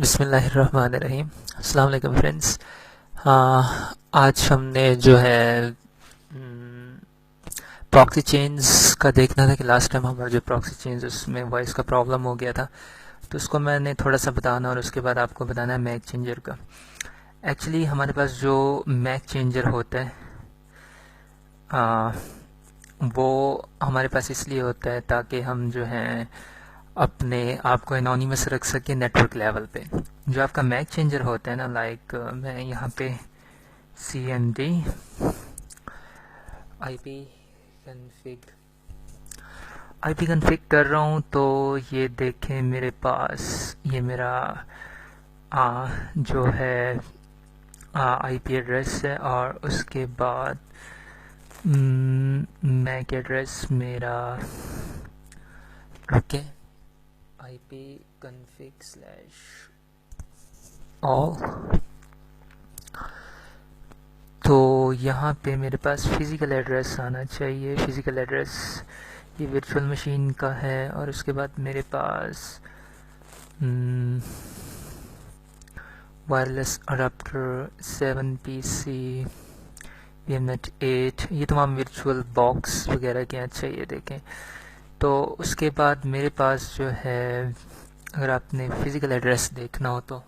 बिस्मिल्लाहिर्रहमानिर्रहीम। अस्सलाम वालेकुम फ्रेंड्स। आज हमने जो है प्रॉक्सी चेंज का देखना था कि लास्ट टाइम हमारा जो प्रॉक्सी चेंज उसमें वॉइस का प्रॉब्लम हो गया था, तो उसको मैंने थोड़ा सा बताना और उसके बाद आपको बताना है मैक चेंजर का। एक्चुअली हमारे पास जो मैक चेंजर होता है वो हमारे पास इसलिए होता है ताकि हम जो है अपने आप को एनोनिमस रख सके नेटवर्क लेवल पे। जो आपका मैक चेंजर होता है ना, लाइक मैं यहाँ पे cmd ip config कर रहा हूँ, तो ये देखें मेरे पास ये मेरा जो है आईपी एड्रेस है और उसके बाद मैक एड्रेस मेरा ओके ip config / all। तो यहाँ पे मेरे पास फिज़िकल एड्रेस आना चाहिए। फिज़िकल एड्रेस ये वर्चुअल मशीन का है और उसके बाद मेरे पास वायरलेस अडाप्टर 7pc VMnet 8, ये तमाम वर्चुअल बॉक्स वगैरह के अच्छा ये देखें। तो उसके बाद मेरे पास जो है, अगर आपने फिज़िकल एड्रेस देखना हो तो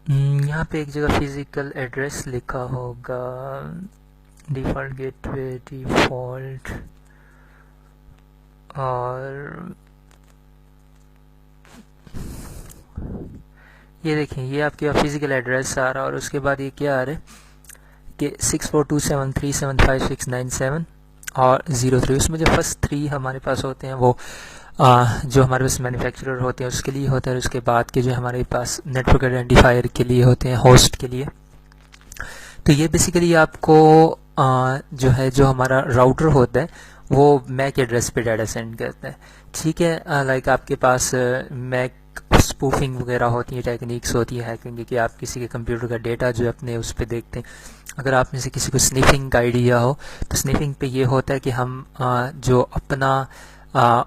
यहाँ पे एक जगह फिज़िकल एड्रेस लिखा होगा, डिफ़ॉल्ट गेटवे डिफ़ॉल्ट, और ये देखें ये आपके फिज़िकल एड्रेस आ रहा है और उसके बाद ये क्या आ रहा है कि 6427375697 और 03। उसमें जो फर्स्ट 3 हमारे पास होते हैं वो जो हमारे पास मैन्युफैक्चरर होते हैं उसके लिए होता है, और उसके बाद के जो हमारे पास नेटवर्क आइडेंटिफायर के लिए होते हैं, होस्ट के लिए। तो ये बेसिकली आपको जो है जो हमारा राउटर होता है वो मैक एड्रेस पे डाटा सेंड करता है। ठीक है, लाइक आपके पास मैक स्पूफिंग वगैरह होती है, टेक्निक्स होती है हैकिंग की, कि आप किसी के कंप्यूटर का डेटा जो अपने उस पर देखते हैं। अगर आप में से किसी को स्निफिंग का आइडिया हो तो स्निफिंग पे ये होता है कि हम जो अपना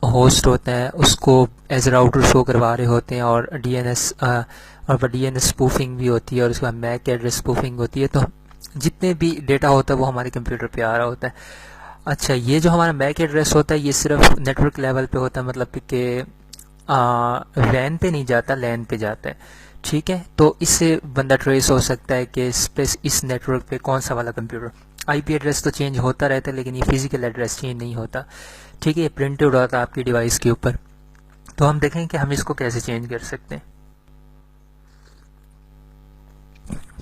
होस्ट होता है उसको एज राउटर शो करवा रहे होते हैं, और डीएनएस और डीएनएस स्पूफिंग भी होती है, और उसके बाद मैक एड्रेस स्पूफिंग होती है। तो जितने भी डेटा होता है वो हमारे कंप्यूटर पे आ रहा होता है। अच्छा, ये जो हमारा मैक एड्रेस होता है ये सिर्फ नेटवर्क लेवल पे होता है, मतलब कि वैन पे नहीं जाता, लैन पे जाता है। ठीक है, तो इससे बंदा ट्रेस हो सकता है कि इस नेटवर्क पे कौन सा वाला कंप्यूटर। आईपी एड्रेस तो चेंज होता रहता है लेकिन ये फिजिकल एड्रेस चेंज नहीं होता। ठीक है, ये प्रिंटेड होता है आपकी डिवाइस के ऊपर। तो हम देखें कि हम इसको कैसे चेंज कर सकते हैं।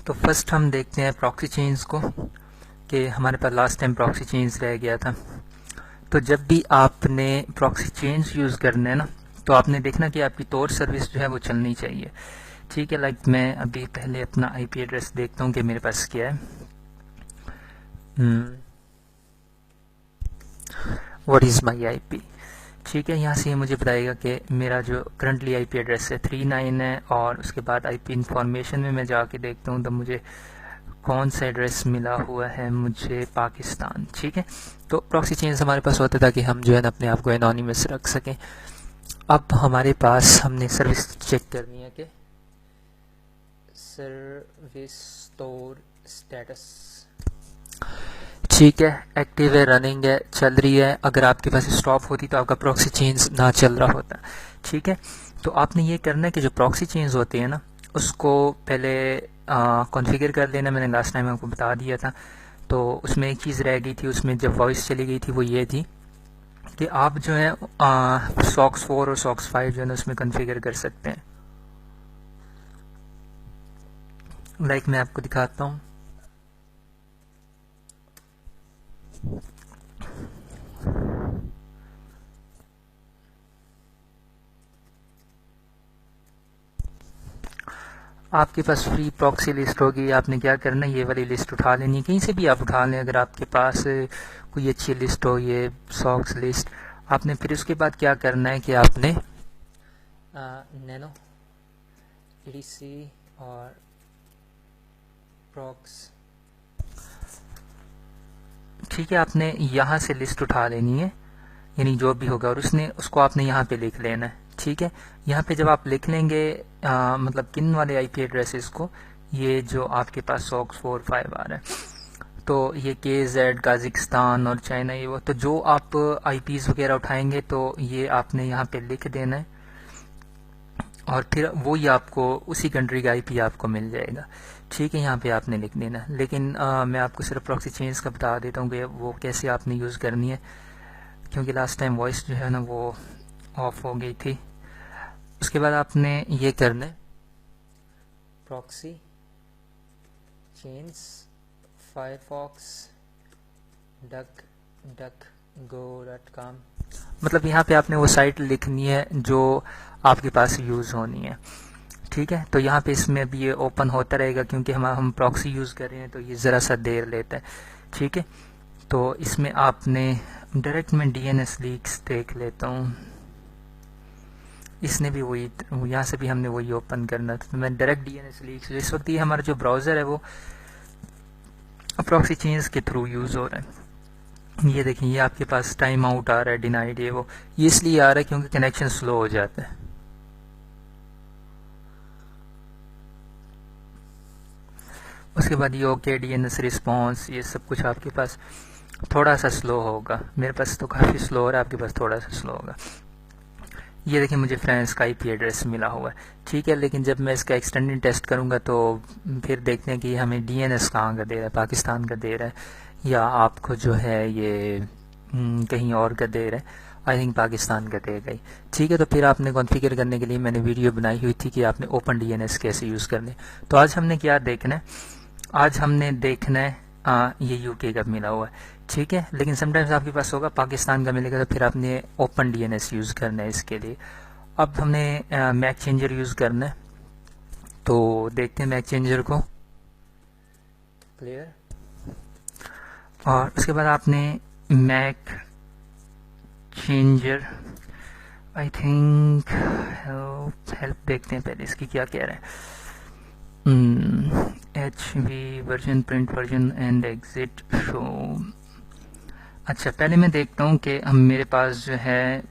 तो फर्स्ट हम देखते हैं प्रॉक्सी चेंज को, कि हमारे पास लास्ट टाइम प्रॉक्सी चेंज रह गया था। तो जब भी आपने प्रॉक्सी चेंज यूज़ करना है ना, तो आपने देखना कि आपकी तोर सर्विस जो है वो चलनी चाहिए। ठीक है, लाइक मैं अभी पहले अपना आईपी एड्रेस देखता हूँ कि मेरे पास क्या है। What is my IP. ठीक है, यहाँ से ये मुझे बताएगा कि मेरा जो करंटली आईपी एड्रेस है 39 है, और उसके बाद आईपी इंफॉर्मेशन में मैं जाके देखता हूँ तो मुझे कौन सा एड्रेस मिला हुआ है, मुझे पाकिस्तान। ठीक है, तो प्रॉक्सी चेंज हमारे पास होता था कि हम जो है ना अपने आप को एनोनिमस रख सकें। अब हमारे पास हमने सर्विस चेक करनी है कि सर्विस स्टोर स्टेटस, ठीक है, एक्टिव है, रनिंग है, चल रही है। अगर आपके पास स्टॉप होती तो आपका प्रॉक्सी चेंज ना चल रहा होता। ठीक है, तो आपने ये करना है कि जो प्रॉक्सी चेंज होते हैं ना उसको पहले कॉन्फ़िगर कर लेना। मैंने लास्ट टाइम आपको बता दिया था। तो उसमें एक चीज़ रह गई थी, उसमें जब वॉइस चली गई थी, वो ये थी कि आप जो है सॉक्स 4 और सॉक्स 5 जो है ना उसमें कॉन्फ़िगर कर सकते हैं। लाइक मैं आपको दिखाता हूँ। आपके पास फ्री प्रॉक्सी लिस्ट होगी, आपने क्या करना है, ये वाली लिस्ट उठा लेनी है, कहीं से भी आप उठा लें। अगर आपके पास कोई अच्छी लिस्ट हो, ये सॉक्स लिस्ट, आपने फिर उसके बाद क्या करना है कि आपने नैनो ईडीसी और प्रॉक्स, ठीक है, आपने यहाँ से लिस्ट उठा लेनी है। यानी जो भी होगा, और उसको आपने यहाँ पे लिख लेना है। ठीक है, यहाँ पे जब आप लिख लेंगे मतलब किन वाले आईपी एड्रेसेस को, ये जो आपके पास SOX 4.5 आ रहा है, तो ये KZ, काजिकिस्तान और चाइना, ये वो, तो जो आप आईपीज वगैरह उठाएंगे तो ये आपने यहाँ पे लिख देना है, और फिर वो ही आपको उसी कंट्री का आईपी आपको मिल जाएगा। ठीक है, यहाँ पे आपने लिख देना। लेकिन मैं आपको सिर्फ प्रॉक्सी चेंज का बता देता हूँ कि वो कैसे आपने यूज़ करनी है, क्योंकि लास्ट टाइम वॉइस जो है ना वो ऑफ हो गई थी। उसके बाद आपने ये करना है, प्रॉक्सी चेंज firefox duckduckgo.com, मतलब यहाँ पे आपने वो साइट लिखनी है जो आपके पास यूज़ होनी है। ठीक है, तो यहाँ पे इसमें भी ये ओपन होता रहेगा, क्योंकि हम प्रॉक्सी यूज़ कर रहे हैं तो ये ज़रा सा देर लेता है। ठीक है, तो इसमें आपने डायरेक्ट में DNS लीक्स देख लेता हूँ, इसने भी वही, यहाँ से भी हमने वही ओपन करना था। तो मैं डायरेक्ट DNS लीक्स, इस वक्त ये हमारा जो ब्राउज़र है वो प्रॉक्सी चेंज के थ्रू यूज़ हो रहा है। ये देखें, ये आपके पास टाइम आउट आ रहा है, डिनाइड, ये इसलिए आ रहा है क्योंकि कनेक्शन स्लो हो जाता है। उसके बाद ये ओके DNS रिस्पॉन्स, ये सब कुछ आपके पास थोड़ा सा स्लो होगा। मेरे पास तो काफ़ी स्लो हो रहा है, आपके पास थोड़ा सा स्लो होगा। ये देखिए, मुझे फ्रांस का IP एड्रेस मिला हुआ है। ठीक है, लेकिन जब मैं इसका एक्सटेंडेड टेस्ट करूंगा तो फिर देखते हैं कि हमें DNS कहाँ का दे रहा है, पाकिस्तान का दे रहा है या आपको जो है ये कहीं और का दे रहा है। आई थिंक पाकिस्तान का देगा ही। ठीक है, तो फिर आपने कॉन्फ़िगर करने के लिए मैंने वीडियो बनाई हुई थी कि आपने ओपन DNS कैसे यूज़ करने। तो आज हमने क्या देखना है, आज हमने देखना है ये UK का मिला हुआ है। ठीक है, लेकिन समटाइम्स आपके पास होगा पाकिस्तान का मिलेगा, तो फिर आपने ओपन DNS यूज़ करना है इसके लिए। अब हमने मैक चेंजर यूज़ करना है, तो देखते हैं मैक चेंजर को, क्लियर। और उसके बाद आपने MAC changer, I think help देखते हैं पहले इसकी क्या कह रहा है। HV version, print version and exit show. अच्छा, पहले मैं देखता हूँ कि हम मेरे पास जो है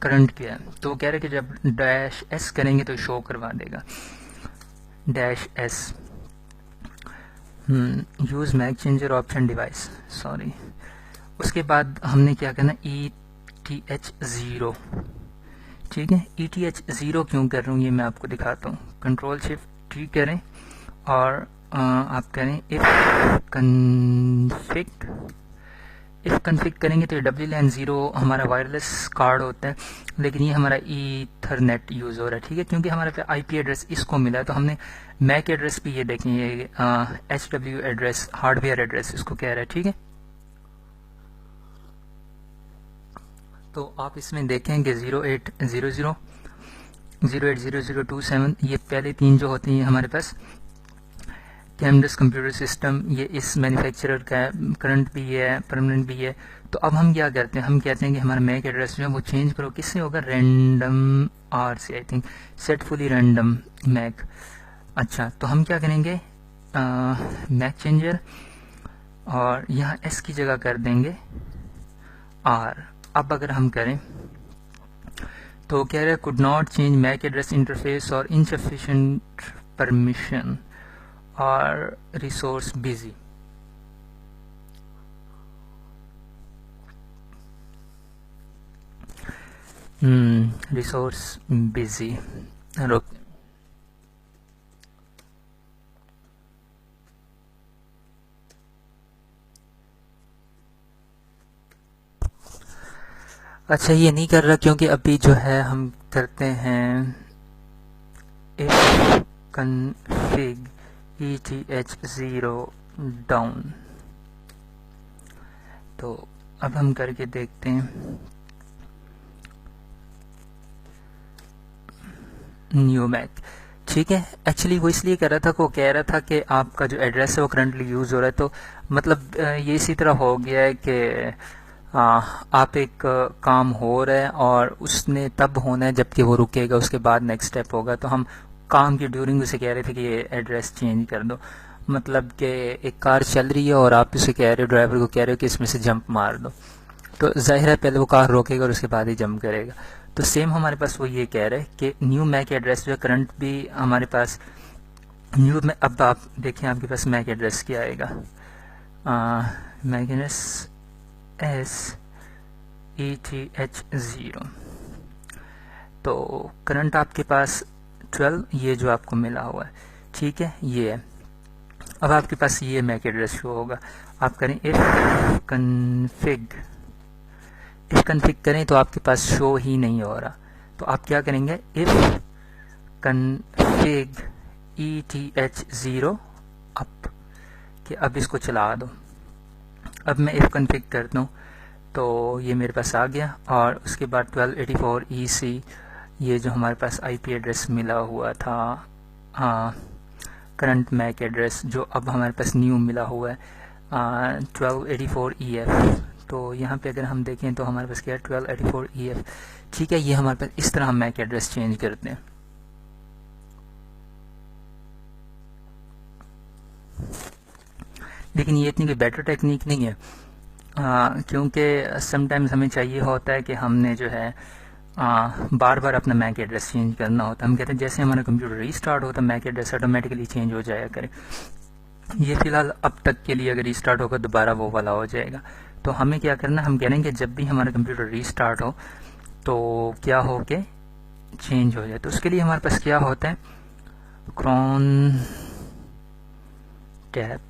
करंट क्या है। तो कह रहे कि जब -S करेंगे तो शो करवा देगा, -S। Use MAC changer option device, sorry. उसके बाद हमने क्या करना, ETH0। ठीक है, ETH0 क्यों कर रहा हूँ ये मैं आपको दिखाता हूँ। Ctrl+Shift+T करें और आप करें इफ कन्फिग करेंगे तो WLAN 0 हमारा वायरलेस कार्ड होता है, लेकिन ये हमारा ईथरनेट यूज़ हो रहा है। ठीक है, क्योंकि हमारे पे IP एड्रेस इसको मिला है, तो हमने मैक एड्रेस भी ये देखें, ये HW एड्रेस, हार्डवेयर एड्रेस इसको कह रहा है। ठीक है, तो आप इसमें देखेंगे 0800 080027, ये पहले 3 जो होती हैं हमारे पास कैमडस कंप्यूटर सिस्टम, ये इस मैन्युफैक्चरर का करंट भी है, परमानेंट भी है। तो अब हम क्या करते हैं, हम कहते हैं कि हमारा मैक एड्रेस जो है वो चेंज करो, किससे होगा, रैंडम R से, I think set fully random MAC. अच्छा, तो हम क्या करेंगे, मैक चेंजर, और यहाँ S की जगह कर देंगे R। अब अगर हम करें तो कह रहे could not change MAC address interface और इनसफिशिएंट परमिशन और रिसोर्स बिजी। रिसोर्स बिजी, रुक। अच्छा, ये नहीं कर रहा क्योंकि अभी जो है हम करते हैं इफ config ETH0 डाउन। तो अब हम करके देखते हैं, न्यू मैक। ठीक है, एक्चुअली वो इसलिए कर रहा था, को कह रहा था कि आपका जो एड्रेस है वो करंटली यूज़ हो रहा है। तो मतलब ये इसी तरह हो गया है कि आप एक काम हो रहा है और उसने तब होना है जबकि वो रुकेगा, उसके बाद नेक्स्ट स्टेप होगा। तो हम काम की ड्यूरिंग उसे कह रहे थे कि ये एड्रेस चेंज कर दो, मतलब कि एक कार चल रही है और आप उसे कह रहे हो, ड्राइवर को कह रहे हो कि इसमें से जंप मार दो। तो जाहिर है पहले वो कार रोकेगा और उसके बाद ही जंप करेगा। तो सेम हमारे पास वो ये कह रहे हैं कि न्यू मैक एड्रेस जो है करंट भी हमारे पास न्यू में। अब आप देखें आपके पास मैक एड्रेस क्या आएगा, मैक एड्रेस SETH0। तो करंट आपके पास 12 ये जो आपको मिला हुआ है, ठीक है, ये है। अब आपके पास ये मैक एड्रेस शो होगा। आप करें इफ कन्फिग करें तो आपके पास शो ही नहीं हो रहा। तो आप क्या करेंगे, इफ कन्फिग ETH0 अप, कि अब इसको चला दो। अब मैं इफ कन्फिग करता हूँ तो ये मेरे पास आ गया, और उसके बाद 1284EC ये जो हमारे पास IP एड्रेस मिला हुआ था, करंट मैक एड्रेस जो अब हमारे पास न्यू मिला हुआ है 1284EF। तो यहाँ पे अगर हम देखें तो हमारे पास क्या है 1284EF, ठीक है। ये हमारे पास इस तरह हम मैक एड्रेस चेंज करते हैं। लेकिन ये इतनी कोई बेटर टेक्निक नहीं है, क्योंकि समटाइम्स हमें चाहिए होता है कि हमने जो है बार बार अपना मैक एड्रेस चेंज करना होता है। हम कहते हैं जैसे हमारा कंप्यूटर रीस्टार्ट होता है मैक एड्रेस ऑटोमेटिकली चेंज हो जाया करे। ये फिलहाल अब तक के लिए अगर रीस्टार्ट होगा दोबारा वो वाला हो जाएगा। तो हमें क्या करना, हम कह रहे हैं कि जब भी हमारा कंप्यूटर रीस्टार्ट हो तो क्या हो के चेंज हो जाए। तो उसके लिए हमारे पास क्या होता है, क्रॉन टैब।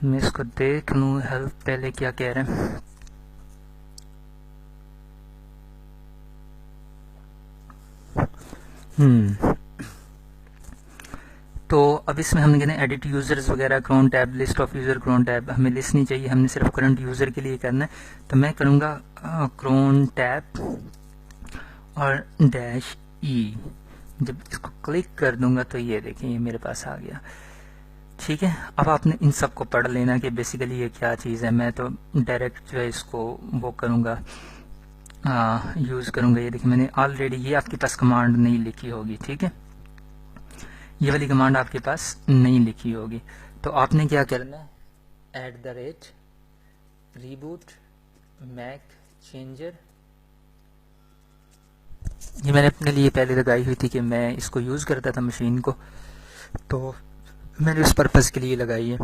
मैं इसको देख लूँ हेल्प पहले क्या कह रहे हैं। तो अब इसमें हमने कहना एडिट यूजर्स वगैरह, crontab, list of user, crontab हमें लिस्ट नहीं चाहिए, हमने सिर्फ करंट यूजर के लिए करना है। तो मैं करूँगा क्रोन टैब और -E। जब इसको क्लिक कर दूंगा तो ये देखें ये मेरे पास आ गया, ठीक है। अब आपने इन सब को पढ़ लेना कि बेसिकली ये क्या चीज़ है। मैं तो डायरेक्ट जो है इसको वो करूँगा, यूज़ करूँगा। ये देखिए मैंने ऑलरेडी ये आपके पास कमांड नहीं लिखी होगी, ठीक है, ये वाली कमांड आपके पास नहीं लिखी होगी। तो आपने क्या करना है, @reboot मैक चेंजर, ये मैंने अपने लिए पहले लगाई हुई थी कि मैं इसको यूज़ करता था मशीन को, तो मैंने उस पर्पज़ के लिए लगाई है।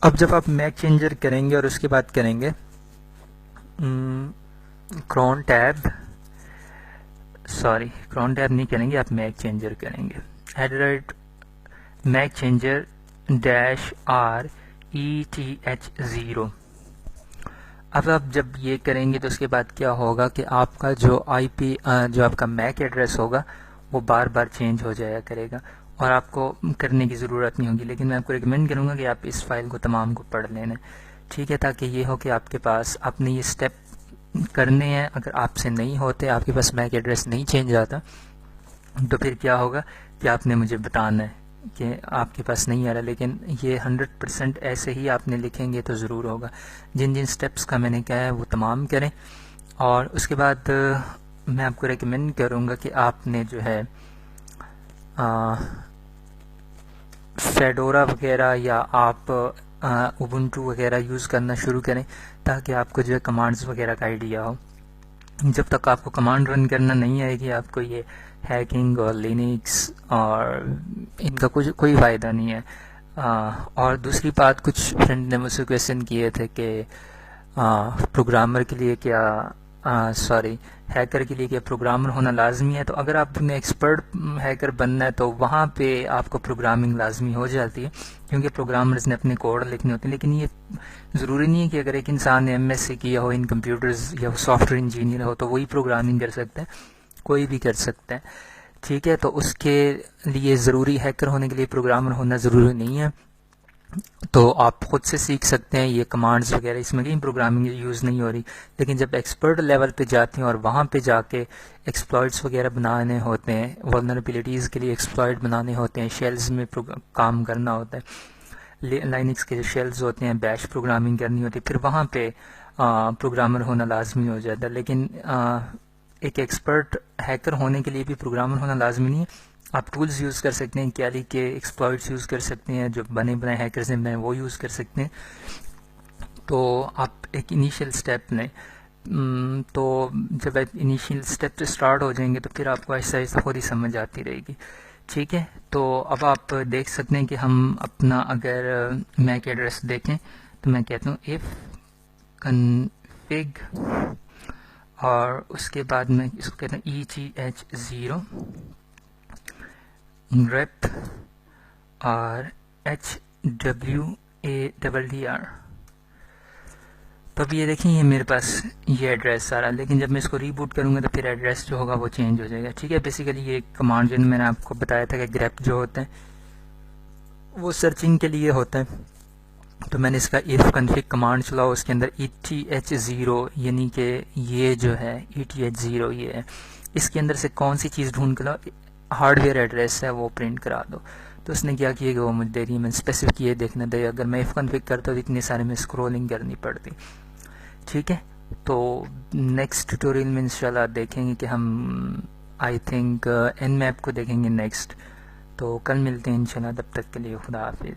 अब जब आप मैक चेंजर करेंगे और उसके बाद करेंगे क्रोन टैब नहीं करेंगे, आप मैक चेंजर करेंगे, मैक चेंजर -RETH0। अब आप जब ये करेंगे तो उसके बाद क्या होगा कि आपका जो IP जो आपका मैक एड्रेस होगा वो बार बार चेंज हो जाया करेगा और आपको करने की ज़रूरत नहीं होगी। लेकिन मैं आपको रिकमेंड करूँगा कि आप इस फाइल को तमाम को पढ़ लेना, ठीक है, ताकि ये हो कि आपके पास अपने ये स्टेप करने हैं। अगर आपसे नहीं होते, आपके पास मैक एड्रेस नहीं चेंज आता, तो फिर क्या होगा कि आपने मुझे बताना है कि आपके पास नहीं आ रहा। लेकिन ये 100% ऐसे ही आपने लिखेंगे तो ज़रूर होगा। जिन जिन स्टेप्स का मैंने कहा है वो तमाम करें। और उसके बाद मैं आपको रेकमेंड करूँगा कि आपने जो है फेडोरा वगैरह या आप उबुंटू वगैरह यूज़ करना शुरू करें, ताकि आपको जो है कमांड्स वगैरह का आइडिया हो। जब तक आपको कमांड रन करना नहीं आएगी, आपको ये हैकिंग और लिनक्स और इनका कुछ कोई फ़ायदा नहीं है। और दूसरी बात, कुछ फ्रेंड ने मुझसे क्वेश्चन किए थे कि प्रोग्रामर के लिए क्या हैकर के लिए क्या प्रोग्रामर होना लाजमी है। तो अगर आपने एक्सपर्ट हैकर बनना है तो वहाँ पे आपको प्रोग्रामिंग लाजमी हो जाती है, क्योंकि प्रोग्रामर्स ने अपने कोड लिखने होते हैं। लेकिन ये ज़रूरी नहीं है कि अगर एक इंसान ने MSc किया हो इन कंप्यूटर्स या सॉफ्टवेयर इंजीनियर हो तो वही प्रोग्रामिंग कर सकता है, कोई भी कर सकता है, ठीक है। तो उसके लिए ज़रूरी हैकर होने के लिए प्रोग्रामर होना ज़रूरी नहीं है। तो आप खुद से सीख सकते हैं ये कमांड्स वगैरह, इसमें कहीं प्रोग्रामिंग यूज़ नहीं हो रही। लेकिन जब एक्सपर्ट लेवल पे जाते हैं और वहाँ पे जाके एक्सप्लॉइट्स वगैरह बनाने होते हैं, वल्नरेबिलिटीज़ के लिए एक्सप्लॉइट बनाने होते हैं, शेल्स में काम करना होता है, लाइनक्स के जो शेल्स होते हैं, बैश प्रोग्रामिंग करनी होती है, फिर वहाँ पे प्रोग्रामर होना लाजमी हो जाता है। लेकिन एक एक्सपर्ट हैकर होने के लिए भी प्रोग्रामर होना लाजमी नहीं है। आप टूल्स यूज़ कर सकते हैं, कैली के एक्सप्लॉइट्स यूज़ कर सकते हैं, जो बने बनाए हैकर्स ने बनाए वो यूज़ कर सकते हैं। तो आप एक इनिशियल स्टेप लें। तो जब आप इनिशियल स्टेप से स्टार्ट हो जाएंगे तो फिर आपको ऐसा ऐसा खुद ही समझ आती रहेगी। ठीक है, तो अब आप देख सकते हैं कि हम अपना अगर मैक एड्रेस देखें तो मैं कहता हूँ इफ config और उसके बाद मैं इसको कहता हूँ ETH0 rep और HWADDR। तो अब ये देखें ये मेरे पास ये एड्रेस सारा, लेकिन जब मैं इसको रीबूट करूँगा तो फिर एड्रेस जो होगा वो चेंज हो जाएगा। ठीक है, बेसिकली ये कमांड जो मैंने आपको बताया था कि ग्रेप जो होता है वो सर्चिंग के लिए होता है। तो मैंने इसका इफ कन्फिग कमांड चलाओ, उसके अंदर ETH0 यानी कि ये जो है ETH0 ये है, इसके अंदर से कौन सी चीज़ ढूंढ कर लाओ, हार्डवेयर एड्रेस है वो प्रिंट करा दो। तो उसने क्या किया कि वो मुझे दे रही, मैंने स्पेसिफिक ये देखने दे, अगर मैं इफ कन्फिग करता तो इतने सारे में स्क्रॉलिंग करनी पड़ती। ठीक है, तो नेक्स्ट ट्यूटोरियल में इंशाल्लाह देखेंगे कि हम आई थिंक nmap को देखेंगे नेक्स्ट। तो कल मिलते हैं इंशाल्लाह, तब तक के लिए खुदा हाफिज़।